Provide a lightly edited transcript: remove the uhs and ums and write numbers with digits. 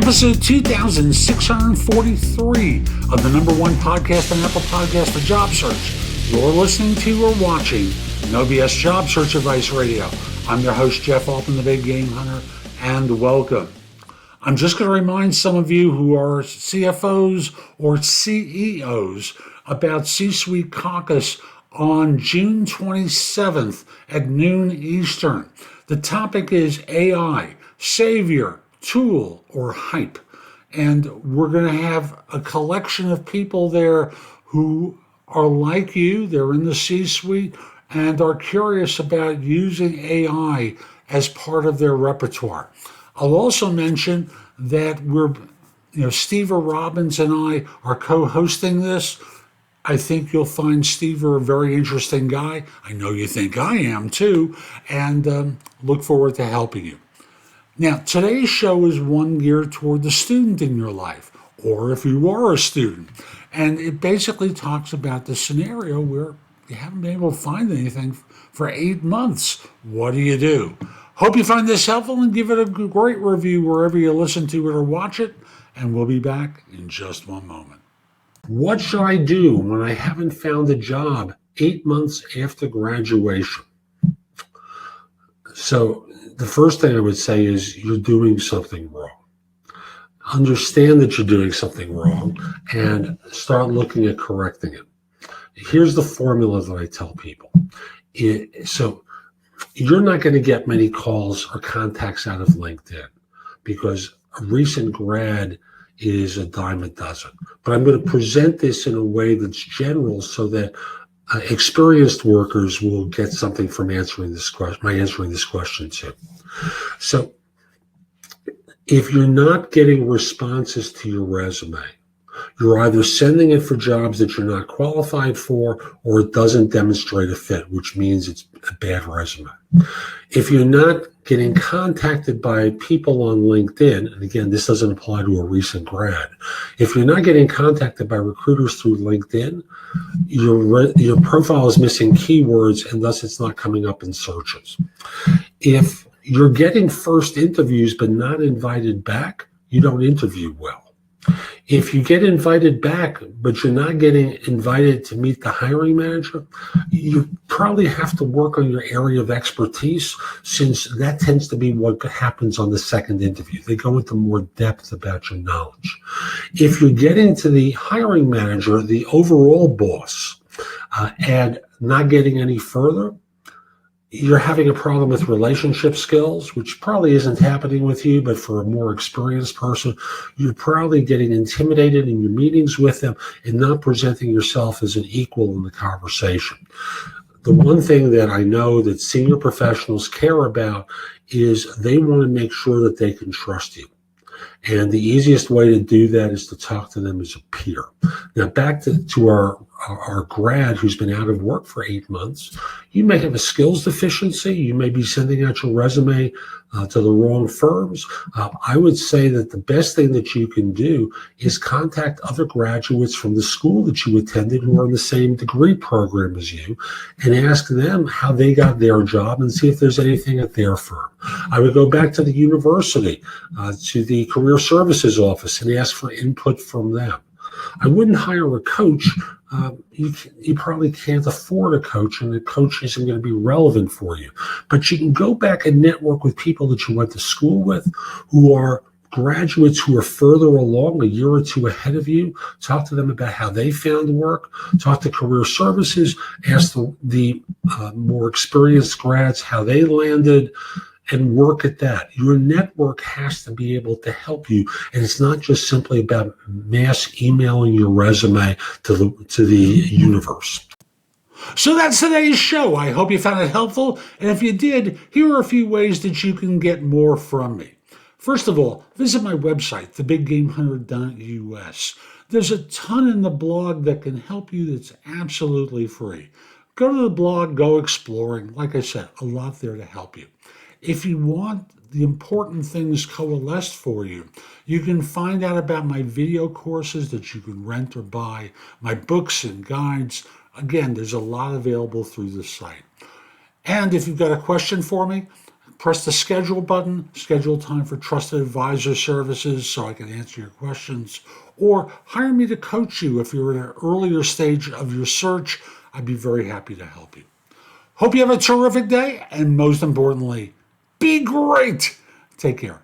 episode 2643 of the number one podcast on Apple Podcasts for job search. You're listening to or watching No BS Job Search Advice Radio. I'm your host, Jeff Altman, the Big Game Hunter, and welcome. I'm just going to remind some of you who are CFOs or CEOs about C-Suite Caucus on June 27th at noon Eastern. The topic is AI, savior, tool, or hype. And we're going to have a collection of people there who are like you. They're in the C-suite and are curious about using AI as part of their repertoire. I'll also mention that Steve Robbins and I are co-hosting this. I think you'll find Steve a very interesting guy. I know you think I am too, and look forward to helping you. Now, today's show is one geared toward the student in your life, or if you are a student. And it basically talks about the scenario where you haven't been able to find anything for 8 months. What do you do? Hope you find this helpful and give it a great review wherever you listen to it or watch it. And we'll be back in just one moment. What should I do when I haven't found a job 8 months after graduation? So the first thing I would say is you're doing something wrong. Understand that you're doing something wrong and start looking at correcting it. Here's the formula that I tell people. So you're not going to get many calls or contacts out of LinkedIn because a recent grad is a dime a dozen. But I'm going to present this in a way that's general so that experienced workers will get something from answering this question too. So if you're not getting responses to your resume, you're either sending it for jobs that you're not qualified for, or it doesn't demonstrate a fit, which means it's a bad resume. If you're not getting contacted by people on LinkedIn, and again, this doesn't apply to a recent grad. If you're not getting contacted by recruiters through LinkedIn, your profile is missing keywords, and thus it's not coming up in searches. If you're getting first interviews but not invited back, you don't interview well. If you get invited back, but you're not getting invited to meet the hiring manager, you probably have to work on your area of expertise, since that tends to be what happens on the second interview. They go into more depth about your knowledge. If you're getting to the hiring manager, the overall boss, and not getting any further, you're having a problem with relationship skills, which probably isn't happening with you, but for a more experienced person, you're probably getting intimidated in your meetings with them and not presenting yourself as an equal in the conversation. The one thing that I know that senior professionals care about is they want to make sure that they can trust you. And the easiest way to do that is to talk to them as a peer. Now, back to our grad who's been out of work for 8 months, you may have a skills deficiency. You may be sending out your resume to the wrong firms. I would say that the best thing that you can do is contact other graduates from the school that you attended who are in the same degree program as you and ask them how they got their job and see if there's anything at their firm. I would go back to the university, to the career services office, and ask for input from them. I wouldn't hire a coach. You probably can't afford a coach, and the coach isn't going to be relevant for you. But you can go back and network with people that you went to school with who are graduates who are further along, a year or two ahead of you. Talk to them about how they found work. Talk to career services. Ask the more experienced grads how they landed, and work at that. Your network has to be able to help you, and it's not just simply about mass emailing your resume to the universe. So that's today's show. I hope you found it helpful, and if you did, here are a few ways that you can get more from me. First of all, visit my website, thebiggamehunter.us. There's a ton in the blog that can help you that's absolutely free. Go to the blog, go exploring. Like I said, a lot there to help you. If you want the important things coalesced for you, you can find out about my video courses that you can rent or buy, my books and guides. Again, there's a lot available through the site. And if you've got a question for me, Press the schedule button, schedule time for trusted advisor services so I can answer your questions, or hire me to coach you if you're at an earlier stage of your search. I'd be very happy to help you. Hope you have a terrific day, and most importantly, be great. Take care.